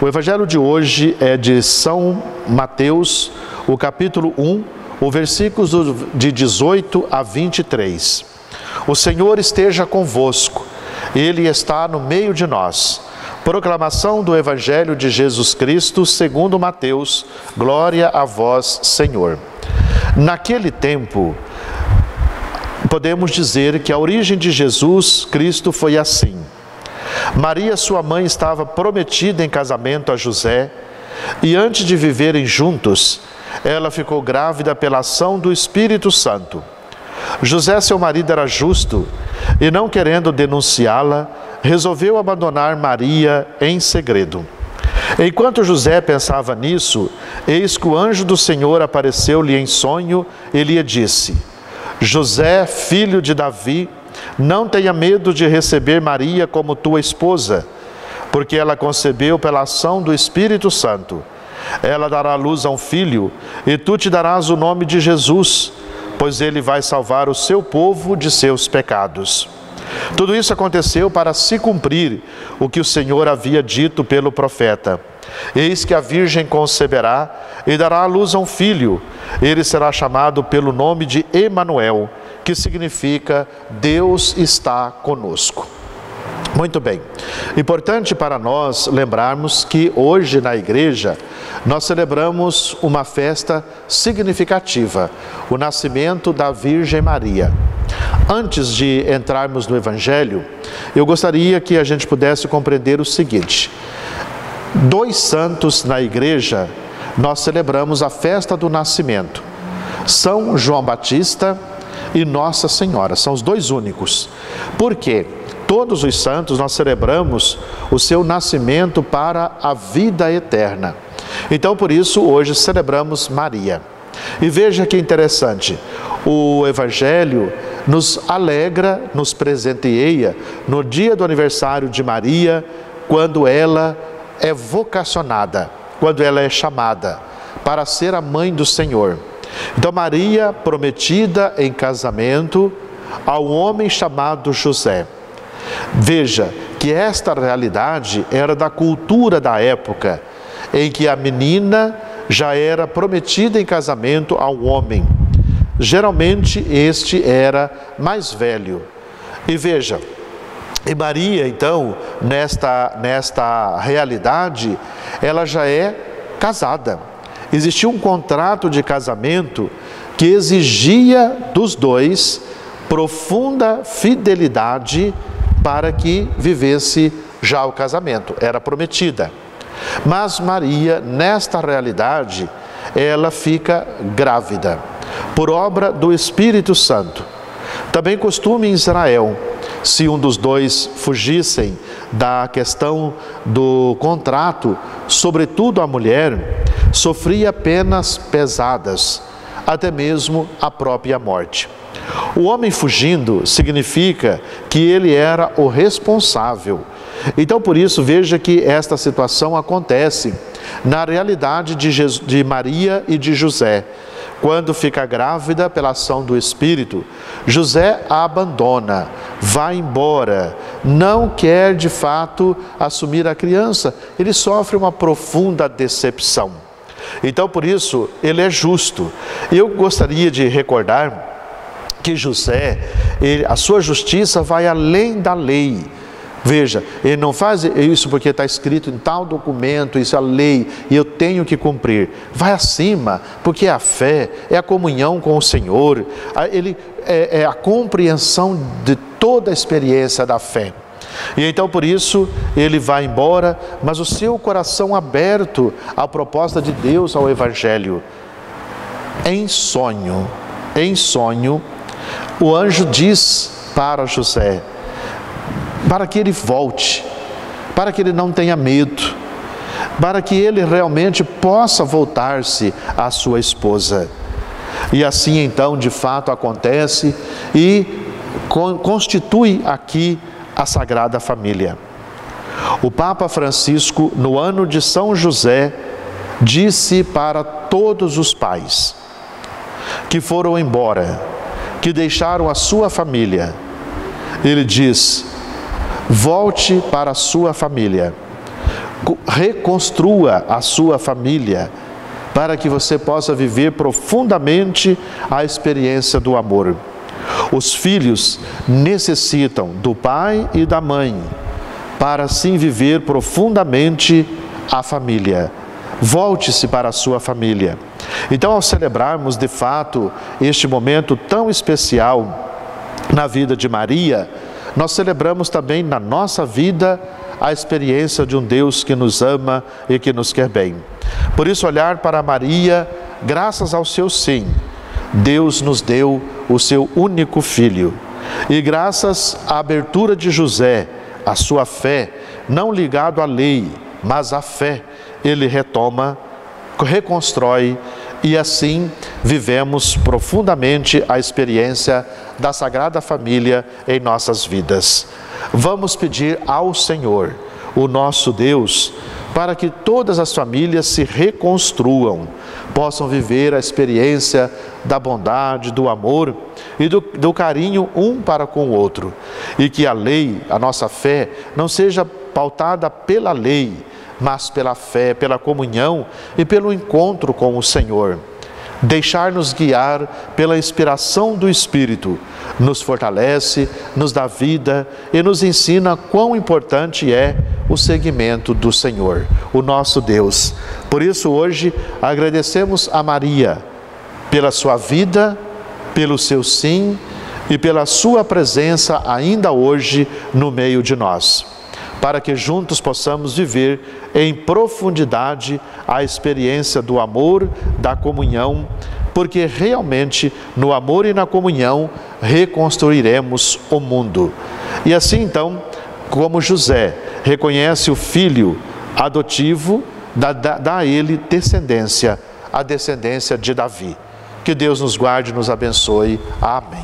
O evangelho de hoje é de São Mateus, o capítulo 1, o versículos de 18 a 23. O Senhor esteja convosco, Ele está no meio de nós. Proclamação do Evangelho de Jesus Cristo segundo Mateus. Glória a vós, Senhor. Naquele tempo, podemos dizer que a origem de Jesus Cristo foi assim. Maria, sua mãe, estava prometida em casamento a José, e antes de viverem juntos, ela ficou grávida pela ação do Espírito Santo. José, seu marido, era justo, e não querendo denunciá-la, resolveu abandonar Maria em segredo. Enquanto José pensava nisso, eis que o anjo do Senhor apareceu-lhe em sonho e lhe disse: José, filho de Davi, não tenha medo de receber Maria como tua esposa, porque ela concebeu pela ação do Espírito Santo. Ela dará à luz a um filho, e tu te darás o nome de Jesus, pois ele vai salvar o seu povo de seus pecados. Tudo isso aconteceu para se cumprir o que o Senhor havia dito pelo profeta. Eis que a virgem conceberá e dará à luz a um filho. Ele será chamado pelo nome de Emanuel, que significa Deus está conosco. Muito bem. Importante para nós lembrarmos que hoje na igreja nós celebramos uma festa significativa, o nascimento da Virgem Maria. Antes de entrarmos no Evangelho, eu gostaria que a gente pudesse compreender o seguinte: dois santos na igreja nós celebramos a festa do nascimento. São João Batista e Nossa Senhora, são os dois únicos. Por quê? Todos os santos nós celebramos o seu nascimento para a vida eterna. Então, por isso, hoje celebramos Maria. E veja que interessante, o Evangelho nos alegra, nos presenteia no dia do aniversário de Maria, quando ela é vocacionada, quando ela é chamada para ser a mãe do Senhor. Então, Maria, prometida em casamento ao homem chamado José. Veja que esta realidade era da cultura da época, em que a menina já era prometida em casamento ao homem. Geralmente este era mais velho. E veja, e Maria então, nesta realidade, ela já é casada. Existia um contrato de casamento que exigia dos dois profunda fidelidade para que vivesse já o casamento, era prometida. Mas Maria, nesta realidade, ela fica grávida, por obra do Espírito Santo. Também costume em Israel, se um dos dois fugissem da questão do contrato, sobretudo a mulher, sofria penas pesadas, até mesmo a própria morte. O homem fugindo significa que ele era o responsável. Então, por isso, veja que esta situação acontece na realidade de Maria e de José. Quando fica grávida pela ação do Espírito, José a abandona, vai embora, não quer de fato assumir a criança. Ele sofre uma profunda decepção. Então, por isso, ele é justo. Eu gostaria de recordar que José, a sua justiça vai além da lei. Veja, ele não faz isso porque está escrito em tal documento, isso é a lei, e eu tenho que cumprir. Vai acima, porque é a fé, é a comunhão com o Senhor, é a compreensão de toda a experiência da fé. E então por isso ele vai embora, mas o seu coração aberto à proposta de Deus, ao Evangelho. Em sonho, o anjo diz para José, para que ele volte, para que ele não tenha medo, para que ele realmente possa voltar-se à sua esposa. E assim então de fato acontece e constitui aqui a Sagrada Família. O Papa Francisco, no ano de São José, disse para todos os pais que foram embora, que deixaram a sua família, ele diz: volte para a sua família, reconstrua a sua família, para que você possa viver profundamente a experiência do amor. Os filhos necessitam do pai e da mãe, para assim viver profundamente a família. Volte-se para a sua família. Então, ao celebrarmos de fato este momento tão especial na vida de Maria, nós celebramos também na nossa vida a experiência de um Deus que nos ama e que nos quer bem. Por isso, olhar para Maria, graças ao seu sim, Deus nos deu o seu único filho. E graças à abertura de José, a sua fé, não ligado à lei, mas à fé, ele retoma, reconstrói, e assim vivemos profundamente a experiência da Sagrada Família em nossas vidas. Vamos pedir ao Senhor, o nosso Deus, para que todas as famílias se reconstruam, possam viver a experiência da bondade, do amor e do carinho um para com o outro. E que a lei, a nossa fé, não seja pautada pela lei, mas pela fé, pela comunhão e pelo encontro com o Senhor. Deixar-nos guiar pela inspiração do Espírito nos fortalece, nos dá vida e nos ensina quão importante é o seguimento do Senhor, o nosso Deus. Por isso, hoje, agradecemos a Maria pela sua vida, pelo seu sim e pela sua presença ainda hoje no meio de nós, para que juntos possamos viver em profundidade a experiência do amor, da comunhão, porque realmente no amor e na comunhão reconstruiremos o mundo. E assim então, como José reconhece o filho adotivo, dá a ele descendência, a descendência de Davi. Que Deus nos guarde e nos abençoe. Amém.